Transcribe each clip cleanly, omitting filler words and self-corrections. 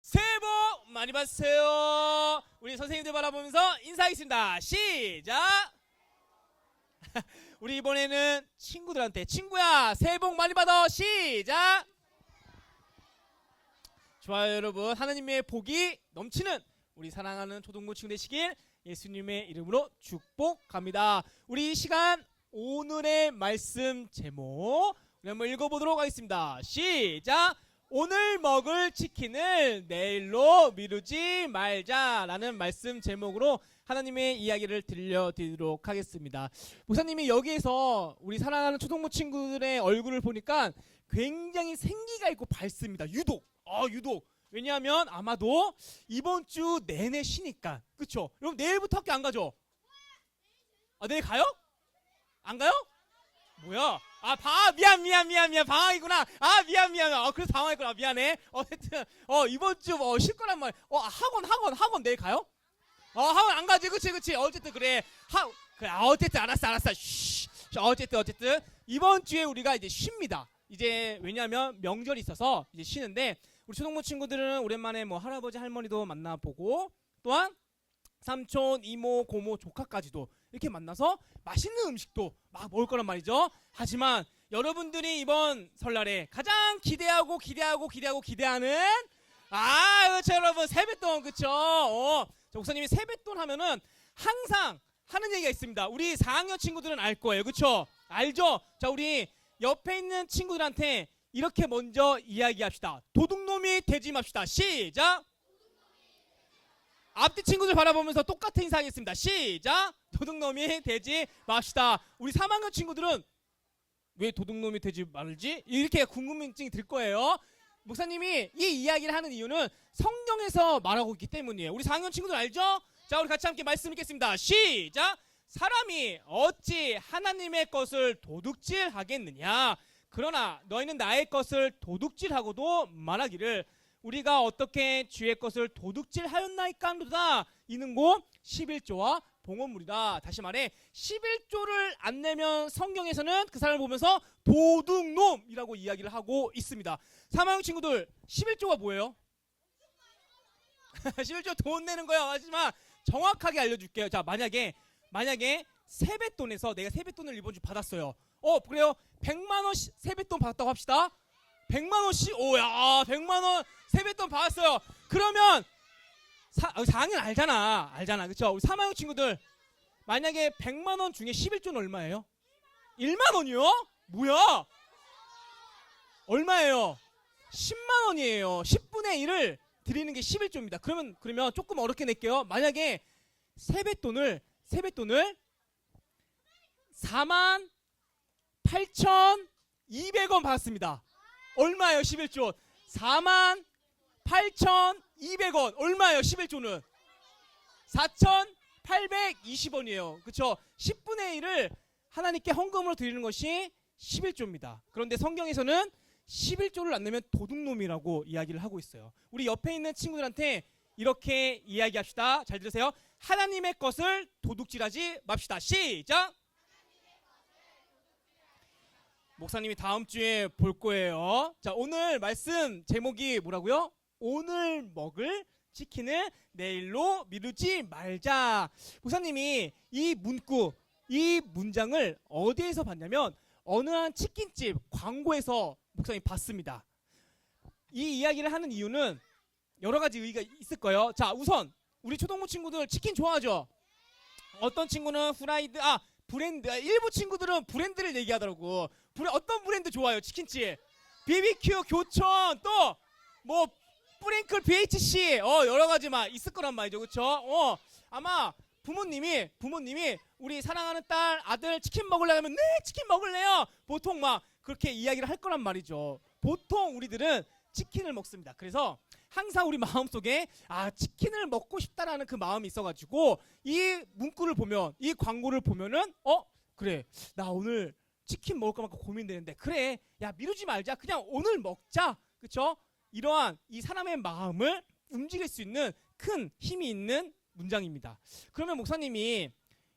새해 복 많이 받으세요. 우리 선생님들 바라보면서 인사하겠습니다. 시작. 우리 이번에는 친구들한테 친구야 새해 복 많이 받아. 시작. 좋아요 여러분. 하나님의 복이 넘치는 우리 사랑하는 초등부 친구 되시길 예수님의 이름으로 축복합니다. 우리 이 시간 오늘의 말씀 제목 우리 한번 읽어보도록 하겠습니다. 시작. 오늘 먹을 치킨을 내일로 미루지 말자라는 말씀 제목으로 하나님의 이야기를 들려드리도록 하겠습니다. 목사님이 여기에서 우리 사랑하는 초등부 친구들의 얼굴을 보니까 굉장히 생기가 있고 밝습니다. 유독. 왜냐하면 아마도 이번 주 내내 쉬니까. 그쵸? 여러분 내일부터 학교 안 가죠? 내일 가요? 안 가요? 뭐야? 미안. 방학이구나. 미안. 그래서 방학이구나. 미안해. 어쨌든, 이번 주 쉴 거란 말. 학원 내일 가요? 학원 안 가지. 그치. 어쨌든, 그래. 어쨌든, 알았어. 쉬. 어쨌든, 이번 주에 우리가 이제 쉽니다. 이제, 왜냐면 명절이 있어서 이제 쉬는데, 우리 초등부 친구들은 오랜만에 뭐 할아버지, 할머니도 만나보고, 또한 삼촌, 이모, 고모, 조카까지도 이렇게 만나서 맛있는 음식도 막 먹을 거란 말이죠. 하지만 여러분들이 이번 설날에 가장 기대하는 그렇죠 여러분, 세뱃돈. 그쵸? 목사님이 세뱃돈 하면은 항상 하는 얘기가 있습니다. 우리 4학년 친구들은 알 거예요. 그쵸? 알죠? 자, 우리 옆에 있는 친구들한테 이렇게 먼저 이야기합시다. 도둑놈이 되지 맙시다. 시작. 앞뒤 친구들 바라보면서 똑같은 인사하겠습니다. 시작. 도둑놈이 되지 맙시다. 우리 3학년 친구들은 왜 도둑놈이 되지 말지? 이렇게 궁금증이 들 거예요. 목사님이 이 이야기를 하는 이유는 성경에서 말하고 있기 때문이에요. 우리 4학년 친구들 알죠? 자, 우리 같이 함께 말씀 읽겠습니다. 시작. 사람이 어찌 하나님의 것을 도둑질하겠느냐? 그러나 너희는 나의 것을 도둑질하고도 말하기를 우리가 어떻게 주의 것을 도둑질하였나이까 하노라. 이는 곧 11조와 봉헌물이다. 다시 말해 11조를 안 내면 성경에서는 그 사람을 보면서 도둑놈이라고 이야기를 하고 있습니다. 3학년 친구들 11조가 뭐예요? 11조 돈 내는 거야. 하지만 정확하게 알려줄게요. 자, 만약에 세뱃돈에서 내가 세뱃돈을 이번 주 받았어요. 그래요? 100만 원 세뱃돈 받았다고 합시다. 100만 원씩. 100만 원 세뱃돈 받았어요. 그러면 4학년 알잖아. 그쵸? 우리 3학년 친구들 만약에 100만 원 중에 11조는 얼마예요? 1만 원이요? 뭐야? 얼마예요? 10만 원이에요. 10분의 1을 드리는 게 11조입니다. 그러면 조금 어렵게 낼게요. 만약에 세뱃돈을 48,200원 받았습니다. 얼마예요 11조? 48,200원. 얼마예요 11조는? 4,820원이에요. 그쵸? 10분의 1을 하나님께 헌금으로 드리는 것이 11조입니다. 그런데 성경에서는 11조를 안 내면 도둑놈이라고 이야기를 하고 있어요. 우리 옆에 있는 친구들한테 이렇게 이야기합시다. 잘 들으세요. 하나님의 것을 도둑질하지 맙시다. 시작. 목사님이 다음 주에 볼 거예요. 자, 오늘 말씀 제목이 뭐라고요? 오늘 먹을 치킨을 내일로 미루지 말자. 목사님이 이 문구, 이 문장을 어디에서 봤냐면 어느 한 치킨집 광고에서 목사님이 봤습니다. 이 이야기를 하는 이유는 여러 가지 의의가 있을 거예요. 자, 우선 우리 초등부 친구들 치킨 좋아하죠? 어떤 친구는 프라이드, 브랜드, 일부 친구들은 브랜드를 얘기하더라고. 어떤 브랜드 좋아요? 치킨집, BBQ, 교촌, 또 뭐 프랭클, BHC, 여러 가지 막 있을 거란 말이죠. 그쵸? 아마 부모님이 우리 사랑하는 딸 아들 치킨 먹으려고 하면 네 치킨 먹을래요. 보통 막 그렇게 이야기를 할 거란 말이죠. 보통 우리들은 치킨을 먹습니다. 그래서 항상 우리 마음속에 치킨을 먹고 싶다라는 그 마음이 있어가지고 이 문구를 보면 이 광고를 보면은 그래 나 오늘 치킨 먹을까 말까 고민되는데 그래 야 미루지 말자 그냥 오늘 먹자 그쵸? 이러한 이 사람의 마음을 움직일 수 있는 큰 힘이 있는 문장입니다. 그러면 목사님이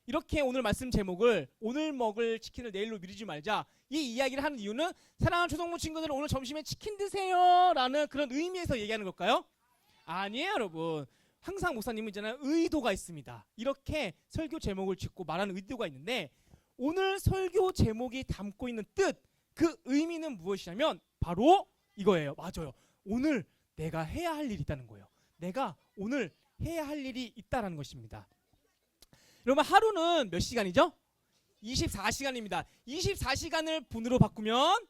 이렇게 오늘 말씀 제목을 오늘 먹을 치킨을 내일로 미루지 말자 이 이야기를 하는 이유는 사랑하는 초등부 친구들은 오늘 점심에 치킨 드세요 라는 그런 의미에서 얘기하는 걸까요? 아니에요 여러분. 항상 목사님은 있잖아요 의도가 있습니다. 이렇게 설교 제목을 짓고 말하는 의도가 있는데 오늘 설교 제목이 담고 있는 뜻 그 의미는 무엇이냐면 바로 이거예요. 맞아요. 오늘 내가 해야 할 일이 있다는 거예요. 내가 오늘 해야 할 일이 있다라는 것입니다. 여러분 하루는 몇 시간이죠? 24시간입니다. 24시간을 분으로 바꾸면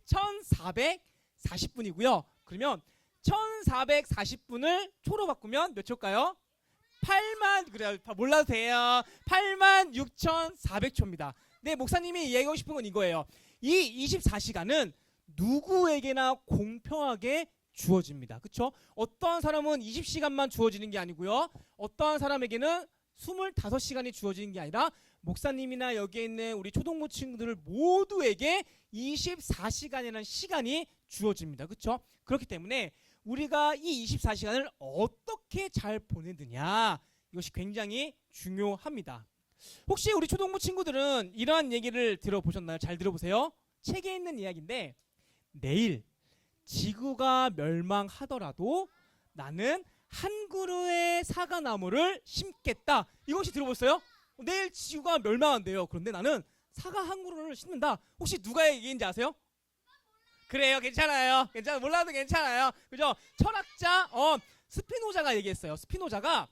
1440분이고요. 그러면 1440분을 초로 바꾸면 몇 초일까요? 8만 그래요. 몰라도 돼요. 86,400초입니다. 네, 목사님이 이야기하고 싶은 건 이거예요. 이 24시간은 누구에게나 공평하게 주어집니다. 그렇죠? 어떠한 사람은 20시간만 주어지는 게 아니고요. 어떠한 사람에게는 25시간이 주어지는 게 아니라 목사님이나 여기에 있는 우리 초동부 친구들 모두에게 24시간이라는 시간이 주어집니다. 그렇죠? 그렇기 때문에 우리가 이 24시간을 어떻게 잘 보내느냐 이것이 굉장히 중요합니다. 혹시 우리 초동부 친구들은 이러한 얘기를 들어보셨나요? 잘 들어보세요. 책에 있는 이야기인데 내일 지구가 멸망하더라도 나는 한 그루의 사과나무를 심겠다. 이것이 들어보셨어요? 내일 지구가 멸망한대요. 그런데 나는 사과 한 그루를 심는다. 혹시 누가 얘기인지 아세요? 그래요. 괜찮아요. 몰라도 괜찮아요. 그죠? 철학자 스피노자가 얘기했어요. 스피노자가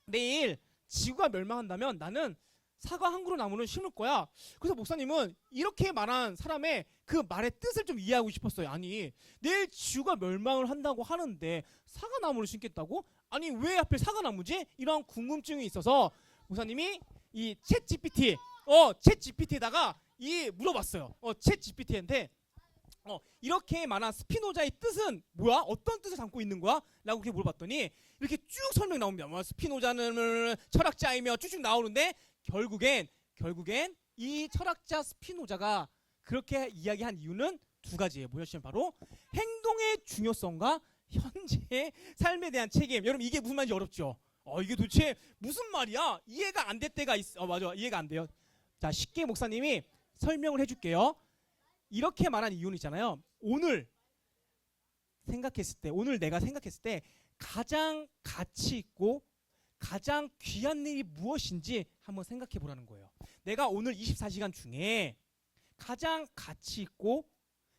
내일 지구가 멸망한다면 나는 사과 한 그루 나무는 심을 거야. 그래서 목사님은 이렇게 말한 사람의 그 말의 뜻을 좀 이해하고 싶었어요. 아니 내일 지구가 멸망을 한다고 하는데 사과나무를 심겠다고? 아니 왜 하필 사과나무지? 이런 궁금증이 있어서 목사님이 이 챗GPT에다가 물어봤어요. 챗GPT한테 이렇게 말한 스피노자의 뜻은 뭐야? 어떤 뜻을 담고 있는 거야? 라고 그렇게 물어봤더니 이렇게 쭉 설명이 나옵니다. 스피노자는 철학자이며 쭉쭉 나오는데 결국엔 이 철학자 스피노자가 그렇게 이야기한 이유는 두 가지예요. 뭐였냐면 바로 행동의 중요성과 현재의 삶에 대한 책임. 여러분 이게 무슨 말인지 어렵죠? 이게 도대체 무슨 말이야? 이해가 안 될 때가 있어. 맞아. 이해가 안 돼요. 자, 쉽게 목사님이 설명을 해줄게요. 이렇게 말한 이유는 있잖아요. 오늘 내가 생각했을 때 가장 가치 있고 가장 귀한 일이 무엇인지 한번 생각해 보라는 거예요. 내가 오늘 24시간 중에 가장 가치 있고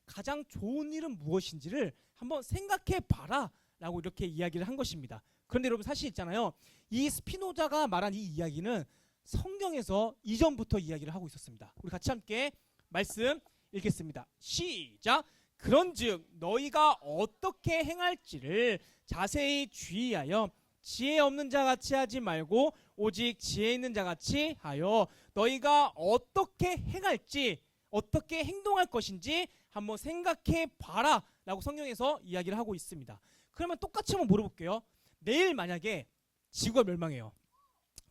가장 좋은 일은 무엇인지를 한번 생각해 봐라 라고 이렇게 이야기를 한 것입니다. 그런데 여러분 사실 있잖아요. 이 스피노자가 말한 이 이야기는 성경에서 이전부터 이야기를 하고 있었습니다. 우리 같이 함께 말씀 읽겠습니다. 시작. 그런즉 너희가 어떻게 행할지를 자세히 주의하여 지혜 없는 자 같이 하지 말고 오직 지혜 있는 자 같이 하여 너희가 어떻게 행할지 어떻게 행동할 것인지 한번 생각해 봐라 라고 성경에서 이야기를 하고 있습니다. 그러면 똑같이 한번 물어볼게요. 내일 만약에 지구가 멸망해요.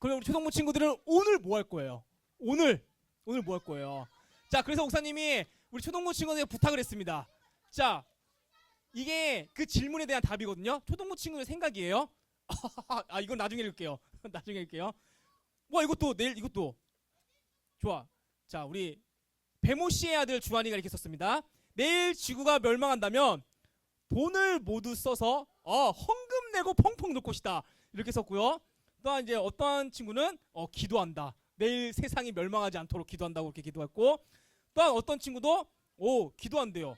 그럼 우리 초등부 친구들은 오늘 뭐 할 거예요? 오늘 뭐 할 거예요? 자, 그래서 목사님이 우리 초등부 친구들에게 부탁을 했습니다. 자, 이게 그 질문에 대한 답이거든요. 초등부 친구들 생각이에요. 이건 나중에 읽을게요. 나중에 읽을게요. 이것도 내일 이것도 좋아. 자, 우리 배모 씨의 아들 주한이가 이렇게 썼습니다. 내일 지구가 멸망한다면 돈을 모두 써서 헌금 내고 펑펑 놀 것이다. 이렇게 썼고요. 또 이제 어떤 친구는 기도한다. 내일 세상이 멸망하지 않도록 기도한다고 이렇게 기도했고, 또 어떤 친구도 기도한대요.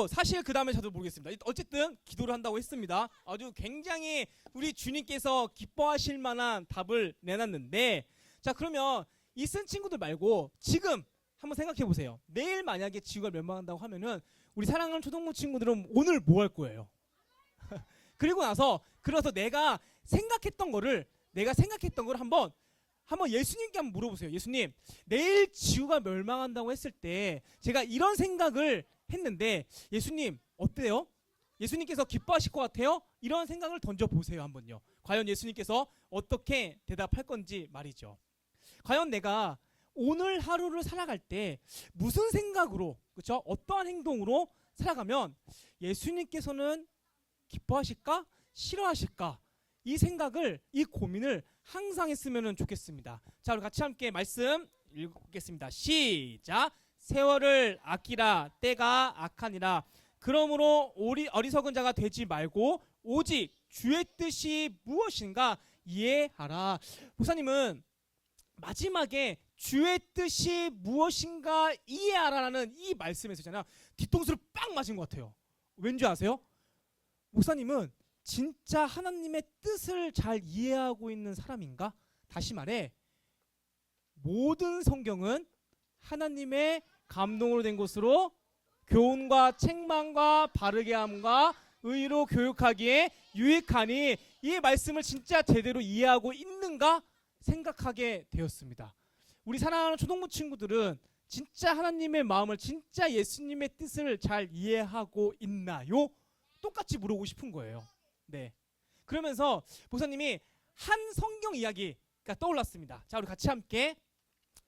사실 그 다음에 저도 모르겠습니다. 어쨌든 기도를 한다고 했습니다. 아주 굉장히 우리 주님께서 기뻐하실 만한 답을 내놨는데, 자, 그러면 이 쓴 친구들 말고 지금 한번 생각해 보세요. 내일 만약에 지구가 멸망한다고 하면은 우리 사랑하는 초등부 친구들은 오늘 뭐 할 거예요? 그러서 내가 내가 생각했던 걸 한번 예수님께 한번 물어보세요. 예수님, 내일 지구가 멸망한다고 했을 때 제가 이런 생각을 했는데 예수님 어때요? 예수님께서 기뻐하실 것 같아요? 이런 생각을 던져보세요. 한번요. 과연 예수님께서 어떻게 대답할 건지 말이죠. 과연 내가 오늘 하루를 살아갈 때 무슨 생각으로, 그렇죠? 어떠한 행동으로 살아가면 예수님께서는 기뻐하실까? 싫어하실까? 이 생각을, 이 고민을 항상 했으면 좋겠습니다. 자, 우리 같이 함께 말씀 읽겠습니다. 시작. 세월을 아끼라. 때가 악하니라. 그러므로 어리석은 자가 되지 말고 오직 주의 뜻이 무엇인가 이해하라. 목사님은 마지막에 주의 뜻이 무엇인가 이해하라는 이 말씀에서잖아요. 뒤통수를 빵 맞은 것 같아요. 왠지 아세요? 목사님은 진짜 하나님의 뜻을 잘 이해하고 있는 사람인가? 다시 말해, 모든 성경은 하나님의 감동으로 된 것으로 교훈과 책망과 바르게 함과 의로 교육하기에 유익하니 이 말씀을 진짜 제대로 이해하고 있는가 생각하게 되었습니다. 우리 사랑하는 초등부 친구들은 진짜 하나님의 마음을, 진짜 예수님의 뜻을 잘 이해하고 있나요? 똑같이 물어보고 싶은 거예요. 네. 그러면서 목사님이 한 성경 이야기가 떠올랐습니다. 자, 우리 같이 함께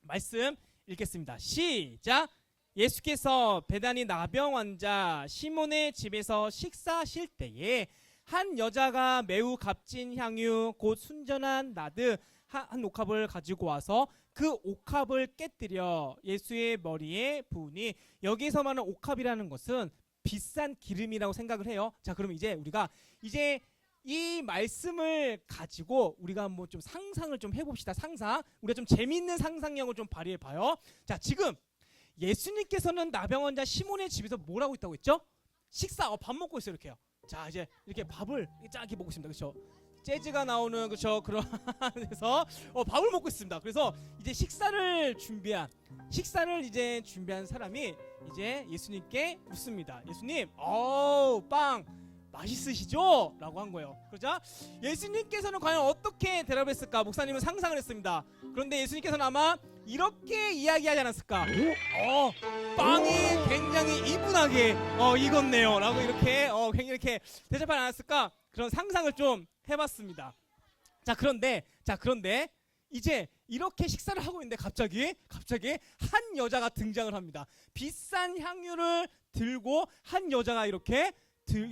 말씀 읽겠습니다. 시작. 예수께서 베다니 나병 환자 시몬의 집에서 식사하실 때에 한 여자가 매우 값진 향유 곧 순전한 나드 한 옥합을 가지고 와서 그 옥합을 깨뜨려 예수의 머리에 부으니, 여기서 말하는 옥합이라는 것은 비싼 기름이라고 생각을 해요. 자, 그럼 우리가 이 말씀을 가지고 우리가 한번 좀 상상을 좀 해봅시다. 우리가 좀 재밌는 상상력을 좀 발휘해봐요. 자, 지금 예수님께서는 나병 환자 시몬의 집에서 뭘 하고 있다고 했죠? 밥 먹고 있어요. 이렇게요. 자, 이제 이렇게 밥을 짜게 먹고 있습니다. 그렇죠? 재즈가 나오는, 그렇죠? 그런 데서 밥을 먹고 있습니다. 그래서 이제 식사를 준비한 사람이 이제 예수님께 묻습니다. 예수님, 빵 맛있으시죠? 라고 한 거예요. 그렇죠? 예수님께서는 과연 어떻게 대답했을까? 목사님은 상상을 했습니다. 그런데 예수님께서는 아마 이렇게 이야기하지 않았을까? 빵이 굉장히 이분하게 익었네요. 라고 굉장히 이렇게 대답하지 않았을까? 그런 상상을 좀 해봤습니다. 자, 그런데 이제 이렇게 식사를 하고 있는데 갑자기 한 여자가 등장을 합니다. 비싼 향유를 들고 한 여자가 이렇게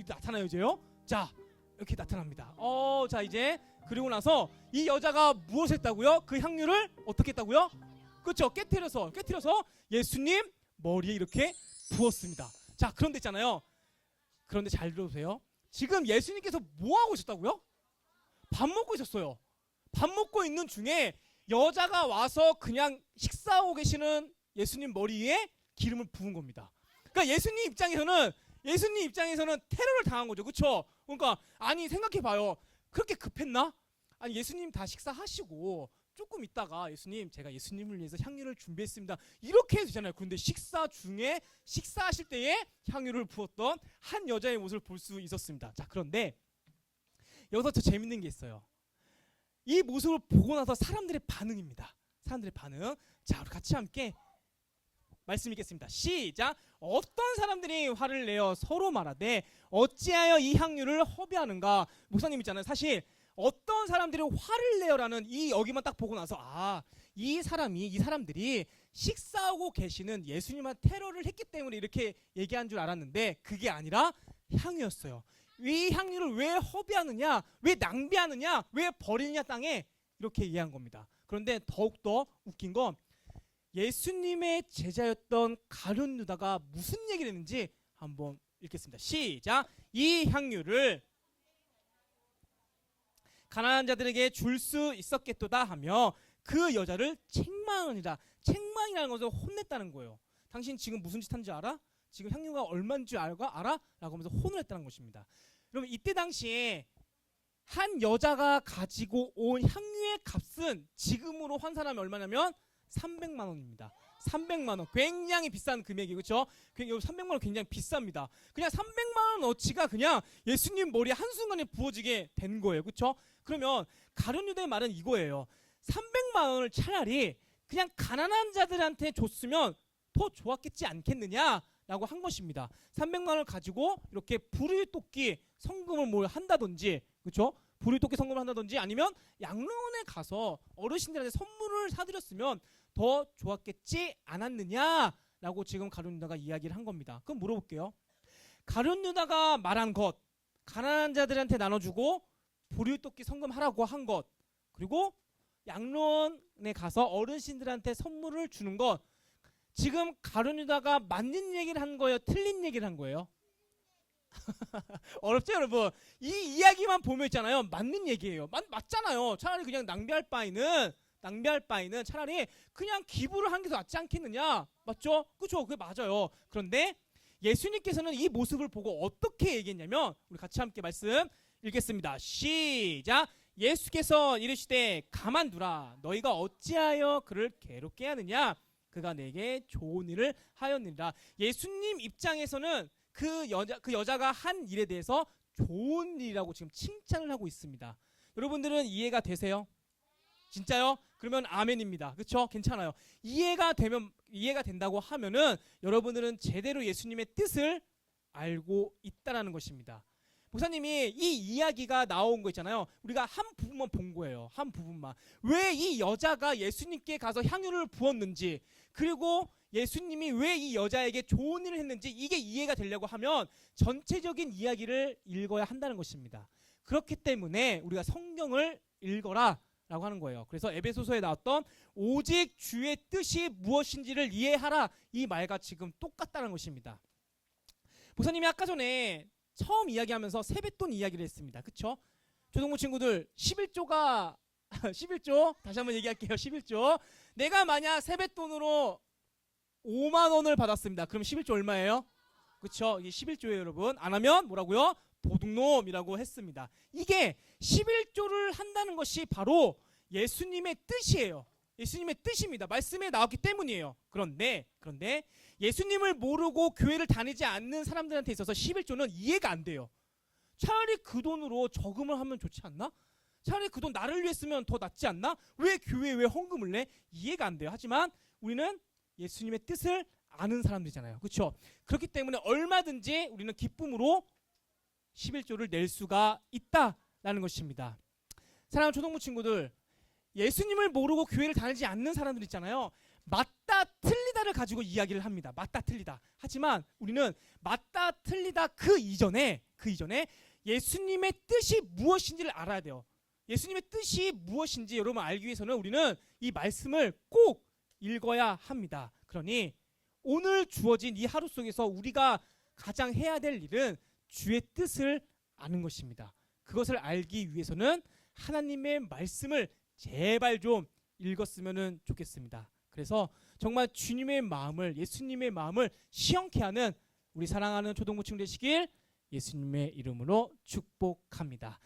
나타나요. 이제요. 자, 이렇게 나타납니다. 자, 이제 그리고 나서 이 여자가 무엇을 했다고요? 그 향유를 어떻게 했다고요? 그렇죠. 깨트려서 예수님 머리에 이렇게 부었습니다. 자, 그런데 있잖아요. 그런데 잘 들어보세요. 지금 예수님께서 뭐 하고 있었다고요? 밥 먹고 있었어요. 밥 먹고 있는 중에 여자가 와서 그냥 식사하고 계시는 예수님 머리에 기름을 부은 겁니다. 그러니까 예수님 입장에서는 테러를 당한 거죠. 그렇죠? 그러니까 아니 생각해봐요. 그렇게 급했나? 아니 예수님 다 식사하시고 조금 있다가 예수님, 제가 예수님을 위해서 향유를 준비했습니다. 이렇게 해도 되잖아요. 그런데 식사하실 때에 향유를 부었던 한 여자의 모습을 볼 수 있었습니다. 자, 그런데 여기서 더 재밌는 게 있어요. 이 모습을 보고 나서 사람들의 반응입니다. 사람들의 반응. 자, 우리 같이 함께 말씀 읽겠습니다. 시작. 어떤 사람들이 화를 내어 서로 말하되 어찌하여 이 향유를 허비하는가? 목사님 있잖아요. 사실 어떤 사람들이 화를 내어라는 이 여기만 딱 보고 나서 이 사람들이 식사하고 계시는 예수님한테 테러를 했기 때문에 이렇게 얘기한 줄 알았는데 그게 아니라 향유였어요. 이 향유를 왜 허비하느냐, 왜 낭비하느냐, 왜 버리느냐 땅에 이렇게 얘기한 겁니다. 그런데 더욱더 웃긴 건 예수님의 제자였던 가룟 유다가 무슨 얘기를 했는지 한번 읽겠습니다. 시작. 이 향유를 가난한 자들에게 줄 수 있었겠도다 하며 그 여자를 책망하니라. 책망이라는 것을 혼냈다는 거예요. 당신 지금 무슨 짓 한지 알아? 지금 향유가 얼마인 줄 알아? 라고 하면서 혼을 했다는 것입니다. 여러분, 이때 당시에 한 여자가 가지고 온 향유의 값은 지금으로 환산하면 얼마냐면 300만 원입니다. 300만 원. 굉장히 비싼 금액이 그렇죠? 300만 원 굉장히 비쌉니다. 그냥 300만 원어치가 그냥 예수님 머리에 한순간에 부어지게 된 거예요. 그렇죠? 그러면 가룟 유다의 말은 이거예요. 300만 원을 차라리 그냥 가난한 자들한테 줬으면 더 좋았겠지 않겠느냐라고 한 것입니다. 300만 원을 가지고 이렇게 부르짖기 성금을 뭘 한다든지, 그렇죠? 부르짖기 성금을 한다든지 아니면 양로원에 가서 어르신들한테 선물을 사드렸으면 더 좋았겠지 않았느냐라고 지금 가룟 유다가 이야기를 한 겁니다. 그럼 물어볼게요. 가룟 유다가 말한 것, 가난한 자들한테 나눠주고 부르짖기 성금하라고 한 것, 그리고 양로원에 가서 어르신들한테 선물을 주는 것, 지금 가룟 유다가 맞는 얘기를 한 거예요? 틀린 얘기를 한 거예요? 어렵죠 여러분? 이 이야기만 보면 있잖아요, 맞는 얘기예요. 맞잖아요. 차라리 그냥 낭비할 바에는 차라리 그냥 기부를 하는 게 더 낫지 않겠느냐, 맞죠? 그렇죠? 그게 맞아요. 그런데 예수님께서는 이 모습을 보고 어떻게 얘기했냐면, 우리 같이 함께 말씀 읽겠습니다. 시작. 예수께서 이르시되 가만두라, 너희가 어찌하여 그를 괴롭게 하느냐, 그가 내게 좋은 일을 하였느니라. 예수님 입장에서는 그 여자가 한 일에 대해서 좋은 일이라고 지금 칭찬을 하고 있습니다. 여러분들은 이해가 되세요? 진짜요? 그러면 아멘입니다. 그렇죠? 괜찮아요. 이해가 된다고 하면은 여러분들은 제대로 예수님의 뜻을 알고 있다라는 것입니다. 목사님이 이 이야기가 나온 거 있잖아요. 우리가 한 부분만 본 거예요. 한 부분만. 왜 이 여자가 예수님께 가서 향유를 부었는지, 그리고 예수님이 왜 이 여자에게 좋은 일을 했는지, 이게 이해가 되려고 하면 전체적인 이야기를 읽어야 한다는 것입니다. 그렇기 때문에 우리가 성경을 읽어라 라고 하는 거예요. 그래서 에베소서에 나왔던 오직 주의 뜻이 무엇인지를 이해하라, 이 말과 지금 똑같다는 것입니다. 목사님이 아까 전에 처음 이야기하면서 세뱃돈 이야기를 했습니다. 그쵸? 초등부 친구들, 11조가 11조 다시 한번 얘기할게요. 11조. 내가 만약 세뱃돈으로 5만 원을 받았습니다. 그럼 11조 얼마예요? 그쵸? 이게 11조예요 여러분. 안 하면 뭐라고요? 도둑놈이라고 했습니다. 이게 11조를 한다는 것이 바로 예수님의 뜻이에요. 예수님의 뜻입니다. 말씀에 나왔기 때문이에요. 그런데 예수님을 모르고 교회를 다니지 않는 사람들한테 있어서 11조는 이해가 안 돼요. 차라리 그 돈으로 저금을 하면 좋지 않나? 차라리 그 돈 나를 위해 쓰면 더 낫지 않나? 왜 교회에 왜 헌금을 내? 이해가 안 돼요. 하지만 우리는 예수님의 뜻을 아는 사람들이잖아요. 그렇죠? 그렇기 때문에 얼마든지 우리는 기쁨으로 11조를 낼 수가 있다라는 것입니다. 사랑하는 초등부 친구들, 예수님을 모르고 교회를 다니지 않는 사람들 있잖아요. 맞다 틀리다를 가지고 이야기를 합니다. 맞다 틀리다. 하지만 우리는 맞다 틀리다 그 이전에 예수님의 뜻이 무엇인지를 알아야 돼요. 예수님의 뜻이 무엇인지 여러분 알기 위해서는 우리는 이 말씀을 꼭 읽어야 합니다. 그러니 오늘 주어진 이 하루 속에서 우리가 가장 해야 될 일은 주의 뜻을 아는 것입니다. 그것을 알기 위해서는 하나님의 말씀을 제발 좀 읽었으면 좋겠습니다. 그래서 정말 주님의 마음을, 예수님의 마음을 시원케 하는 우리 사랑하는 초등부 친구 되시길 예수님의 이름으로 축복합니다.